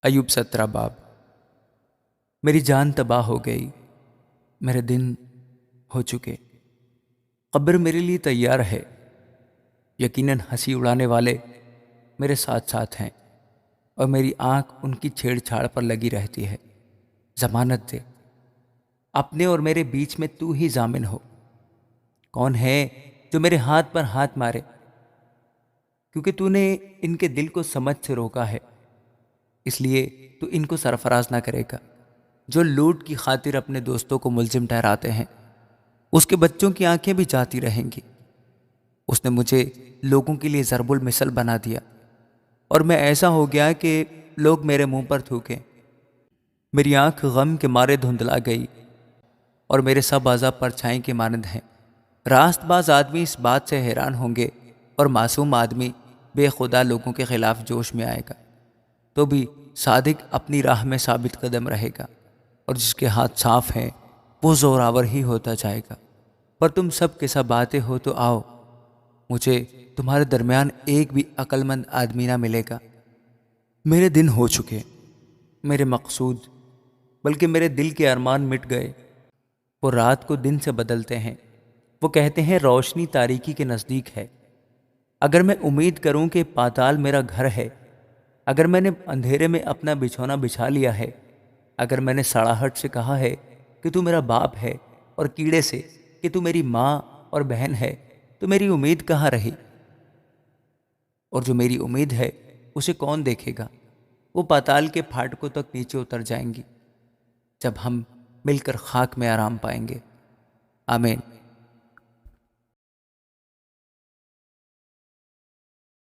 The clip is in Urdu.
ایوب 17 باب۔ میری جان تباہ ہو گئی، میرے دن ہو چکے، قبر میرے لیے تیار ہے۔ یقیناً ہنسی اڑانے والے میرے ساتھ ساتھ ہیں، اور میری آنکھ ان کی چھیڑ چھاڑ پر لگی رہتی ہے۔ ضمانت دے، اپنے اور میرے بیچ میں تو ہی ضامن ہو۔ کون ہے جو میرے ہاتھ پر ہاتھ مارے؟ کیونکہ تو نے ان کے دل کو سمجھ سے روکا ہے، اس لیے تو ان کو سرفراز نہ کرے گا۔ جو لوٹ کی خاطر اپنے دوستوں کو ملزم ٹھہراتے ہیں، اس کے بچوں کی آنکھیں بھی جاتی رہیں گی۔ اس نے مجھے لوگوں کے لیے ضرب المثل بنا دیا، اور میں ایسا ہو گیا کہ لوگ میرے منہ پر تھوکیں۔ میری آنکھ غم کے مارے دھندلا گئی، اور میرے سب اعضاء پرچھائیں کے مانند ہیں۔ راست باز آدمی اس بات سے حیران ہوں گے، اور معصوم آدمی بے خدا لوگوں کے خلاف جوش میں آئے گا۔ تو بھی صادق اپنی راہ میں ثابت قدم رہے گا، اور جس کے ہاتھ صاف ہیں وہ زوراور ہی ہوتا جائے گا۔ پر تم سب کے سب آتے ہو تو آؤ، مجھے تمہارے درمیان ایک بھی عقل مند آدمی نہ ملے گا۔ میرے دن ہو چکے، میرے مقصود بلکہ میرے دل کے ارمان مٹ گئے۔ وہ رات کو دن سے بدلتے ہیں، وہ کہتے ہیں روشنی تاریکی کے نزدیک ہے۔ اگر میں امید کروں کہ پاتال میرا گھر ہے، اگر میں نے اندھیرے میں اپنا بچھونا بچھا لیا ہے، اگر میں نے سڑاہٹ سے کہا ہے کہ تو میرا باپ ہے، اور کیڑے سے کہ تو میری ماں اور بہن ہے، تو میری امید کہاں رہی؟ اور جو میری امید ہے اسے کون دیکھے گا؟ وہ پاتال کے پھاٹکوں تک نیچے اتر جائیں گی، جب ہم مل کر خاک میں آرام پائیں گے۔ آمین۔